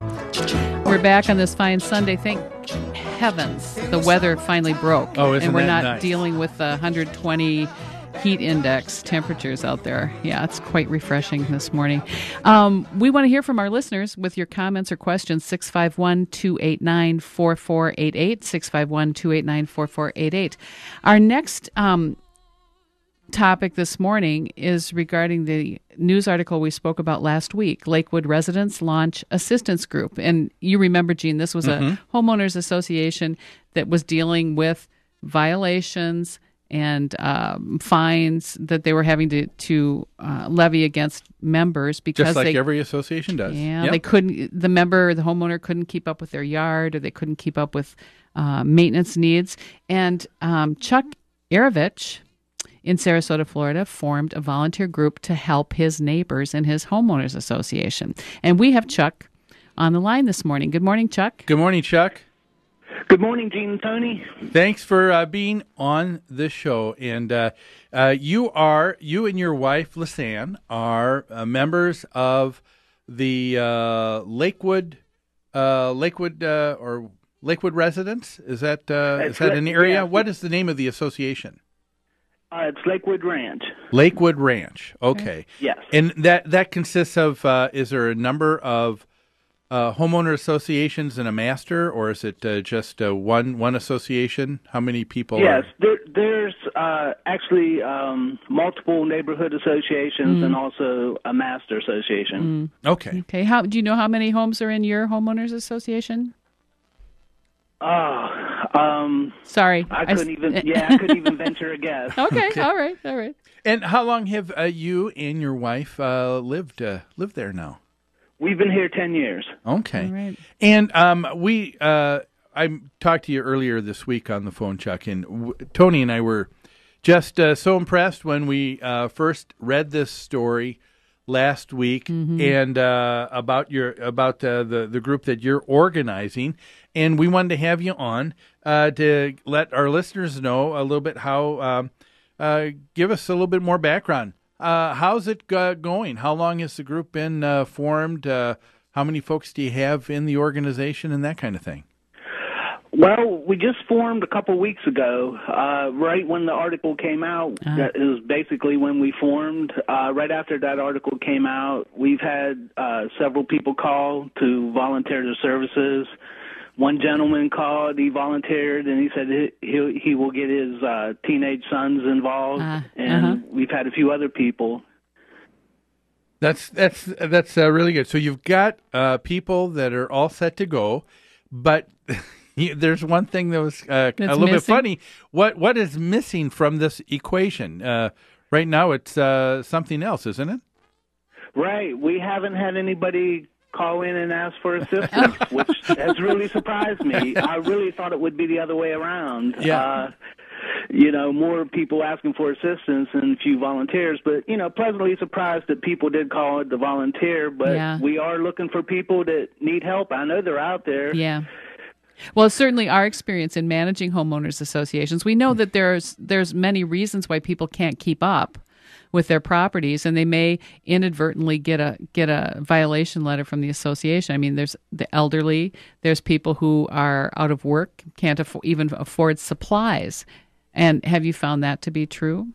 We're back on this fine Sunday. Thank heavens the weather finally broke. Oh, isn't and we're that not nice? dealing with the 120 heat index temperatures out there. Yeah, it's quite refreshing this morning. We want to hear from our listeners with your comments or questions. 651-289-4488, 651-289-4488. Our next topic this morning is regarding the news article we spoke about last week. Lakewood residents launch assistance group. And you remember, Gene, this was a homeowners association that was dealing with violations and fines that they were having to levy against members because just like every association does. Yeah, Yep. they couldn't. The homeowner couldn't keep up with their yard, or they couldn't keep up with maintenance needs. And Chuck Arovich in Sarasota, Florida, formed a volunteer group to help his neighbors in his homeowners association. And we have Chuck on the line this morning. Good morning, Chuck. Good morning, Chuck. Good morning, Gene and Tony. Thanks for being on the show. And you and your wife, Lisanne, are members of the Lakewood residents. Is that an area? Yeah. What is the name of the association? It's Lakewood Ranch. Lakewood Ranch. Okay. Yes. And that consists of, is there a number of homeowner associations and a master, or is it just one association? How many people? Yes, there's actually multiple neighborhood associations and also a master association. Okay. Okay. How do you know how many homes are in your homeowners association? Sorry, I couldn't even venture a guess. Okay. All right. And how long have you and your wife lived there now? We've been here 10 years. Okay. All right. And I talked to you earlier this week on the phone, Chuck, and Tony and I were just so impressed when we first read this story last week and about the group that you're organizing, and we wanted to have you on to let our listeners know a little bit how give us a little bit more background. How's it going? How long has the group been formed? How many folks do you have in the organization and that kind of thing? Well, we just formed a couple weeks ago, right when the article came out. That is basically when we formed. Right after that article came out, we've had several people call to volunteer their services. One gentleman called, he volunteered, and he said he will get his teenage sons involved, and we've had a few other people. That's really good. So you've got people that are all set to go, but there's one thing that was a little bit funny. What is missing from this equation? Right now it's something else, isn't it? Right. We haven't had anybody call in and ask for assistance, which has really surprised me. I really thought it would be the other way around. Yeah. More people asking for assistance and few volunteers, but, pleasantly surprised that people did call it to volunteer, but we are looking for people that need help. I know they're out there. Yeah. Well, certainly our experience in managing homeowners associations, we know that there's many reasons why people can't keep up with their properties, and they may inadvertently get a violation letter from the association. I mean, there's the elderly, there's people who are out of work, can't even afford supplies. And have you found that to be true?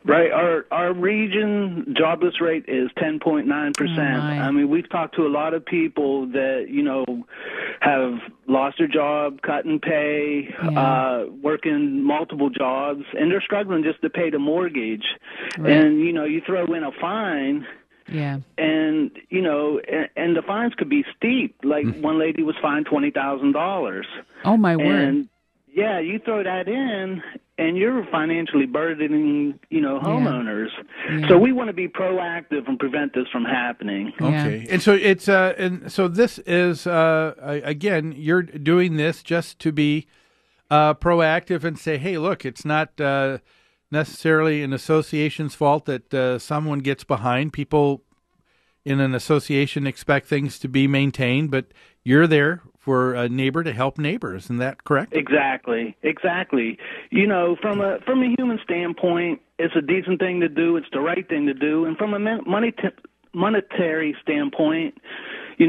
Right. Our region jobless rate is 10.9%. I mean, we've talked to a lot of people that, have lost their job, cut in pay, working multiple jobs, and they're struggling just to pay the mortgage. Right. And, you throw in a fine. Yeah. And, and the fines could be steep. Like one lady was fined $20,000. Oh, my word. And, yeah, you throw that in, and you're financially burdening, homeowners. Yeah. So we want to be proactive and prevent this from happening. Okay, and so it's this is again, you're doing this just to be proactive and say, hey, look, it's not necessarily an association's fault that someone gets behind. People in an association expect things to be maintained, but you're there for a neighbor to help neighbors. Isn't that correct? Exactly. From a human standpoint, it's a decent thing to do. It's the right thing to do. And from a monetary standpoint,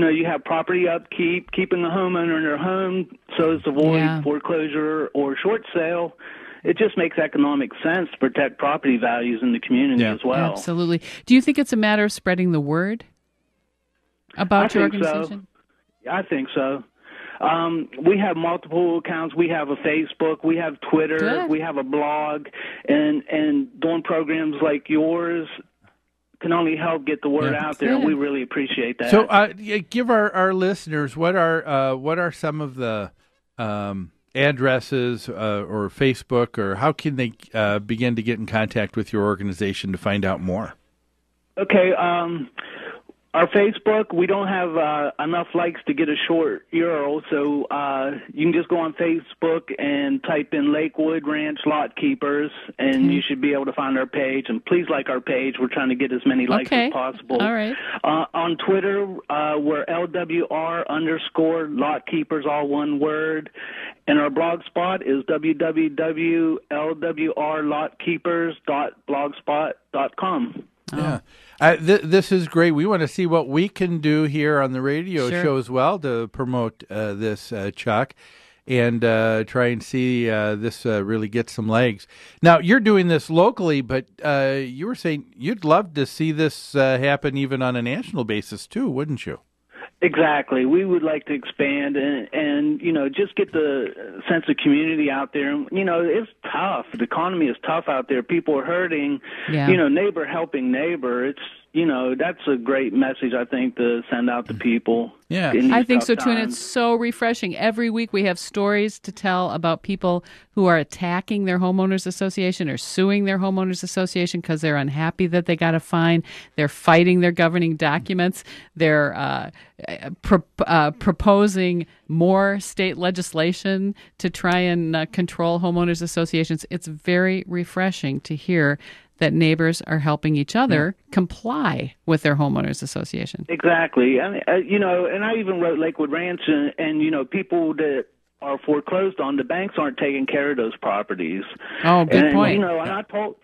you have property upkeep, keeping the homeowner in their home so as to avoid foreclosure or short sale. It just makes economic sense to protect property values in the community as well. Absolutely. Do you think it's a matter of spreading the word about your organization? I think so. We have multiple accounts. We have a Facebook. We have Twitter. Good. We have a blog. And doing programs like yours can only help get the word out there, and we really appreciate that. So give our listeners, what are some of the addresses or Facebook, or how can they begin to get in contact with your organization to find out more? Okay, our Facebook, we don't have enough likes to get a short URL, so you can just go on Facebook and type in Lakewood Ranch Lot Keepers, and you should be able to find our page. And please like our page. We're trying to get as many likes as possible. All right. On Twitter, we're LWR_Lot Keepers, all one word. And our blog spot is www.lwrlotkeepers.blogspot.com. Yeah. This is great. We want to see what we can do here on the radio show as well to promote this, Chuck, and try and see this really get some legs. Now, you're doing this locally, but you were saying you'd love to see this happen even on a national basis too, wouldn't you? Exactly. We would like to expand and just get the sense of community out there. It's tough. The economy is tough out there. People are hurting. Yeah. Neighbor helping neighbor. It's that's a great message, I think, to send out to people. Yeah, I think so, too, and it's so refreshing. Every week we have stories to tell about people who are attacking their homeowners association or suing their homeowners association because they're unhappy that they got a fine. They're fighting their governing documents. They're proposing more state legislation to try and control homeowners associations. It's very refreshing to hear that neighbors are helping each other comply with their homeowners association. Exactly. And I even wrote Lakewood Ranch, and people that are foreclosed on, the banks aren't taking care of those properties. Oh, good point. And I told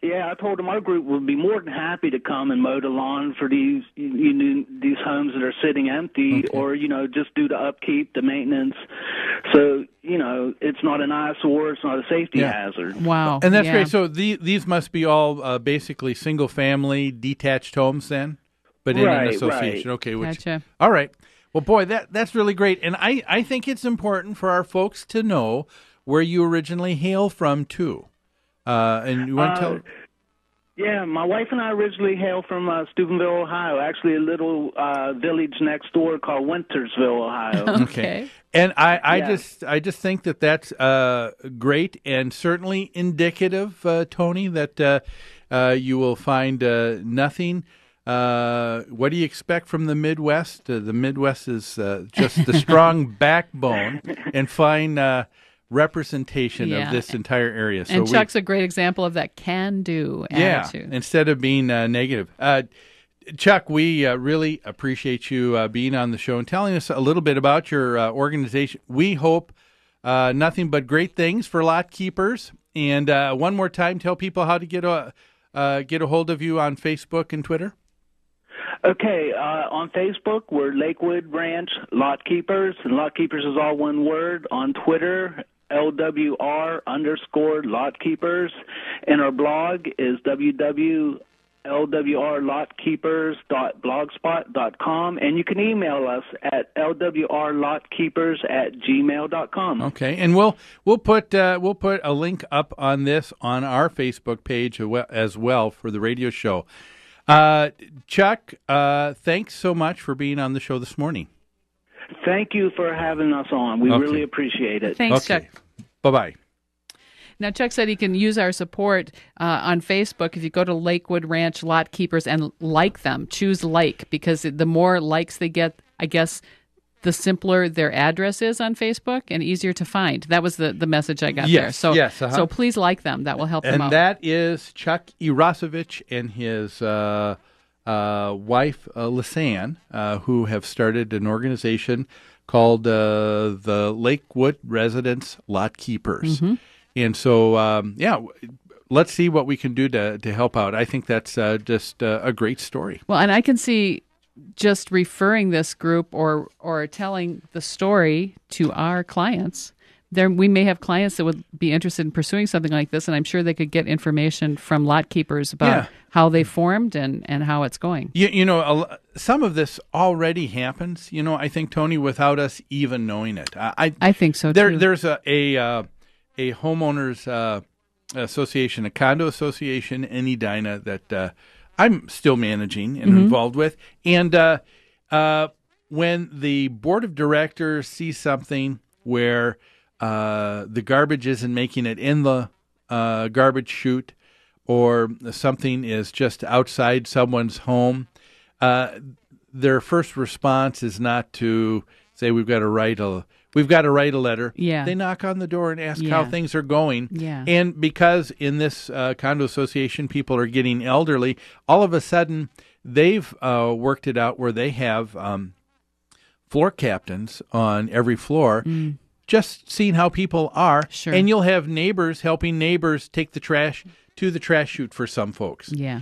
them our group would be more than happy to come and mow the lawn for these homes that are sitting empty, or just do the upkeep, the maintenance. So it's not an eyesore, it's not a safety hazard. Wow, and that's great. So these must be all basically single family detached homes then, but in an association. Right. Okay, gotcha. All right. Well, boy, that's really great. And I think it's important for our folks to know where you originally hail from, too. And you want to tell... Yeah, my wife and I originally hail from Steubenville, Ohio, actually a little village next door called Wintersville, Ohio. Okay. And I just think that that's great and certainly indicative, Tony, that you will find nothing... what do you expect from the Midwest? The Midwest is just the strong backbone and fine representation of this entire area. And Chuck's a great example of that can-do attitude. Instead of being negative. Chuck, we really appreciate you being on the show and telling us a little bit about your organization. We hope nothing but great things for lot keepers. And one more time, tell people how to get a hold of you on Facebook and Twitter. Okay, on Facebook, we're Lakewood Ranch Lot Keepers, and Lot Keepers is all one word. On Twitter, LWR_Lot Keepers, and our blog is www.lwrlotkeepers.blogspot.com, and you can email us at lwrlotkeepers@gmail.com. Okay, and we'll put a link up on this on our Facebook page as well for the radio show. Chuck, thanks so much for being on the show this morning. Thank you for having us on. We really appreciate it. Thanks, Chuck. Bye-bye. Now, Chuck said he can use our support on Facebook if you go to Lakewood Ranch Lot Keepers and like them. Choose like, because the more likes they get, I guess, the simpler their address is on Facebook and easier to find. That was the message I got there. So, so please like them. That will help them out. And that is Chuck Irasovich and his wife, Lisanne, who have started an organization called the Lakewood Residents Lot Keepers. Mm-hmm. And so, let's see what we can do to help out. I think that's just a great story. Well, and I can see just referring this group or telling the story to our clients. There, we may have clients that would be interested in pursuing something like this, and I'm sure they could get information from lot keepers about how they formed and how it's going. Some of this already happens, I think, Tony, without us even knowing it. I think so, too. There's a homeowners association, a condo association in Edina that I'm still managing and involved with. And when the board of directors sees something where the garbage isn't making it in the garbage chute, or something is just outside someone's home, their first response is not to say we've got to write a letter. Yeah. They knock on the door and ask how things are going. Yeah. And because in this condo association people are getting elderly, all of a sudden they've worked it out where they have floor captains on every floor. Just seeing how people are. Sure. And you'll have neighbors helping neighbors take the trash to the trash chute for some folks. Yeah.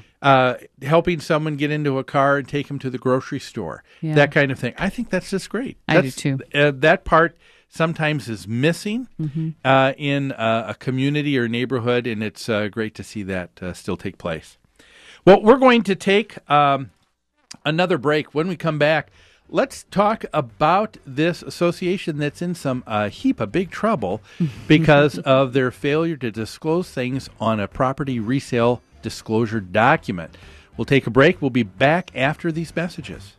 Helping someone get into a car and take them to the grocery store. Yeah. That kind of thing. I think that's just great. I do too. That part sometimes is missing in a community or neighborhood, and it's great to see that still take place. Well, we're going to take another break. When we come back, let's talk about this association that's in some heap of big trouble because of their failure to disclose things on a property resale disclosure document. We'll take a break. We'll be back after these messages.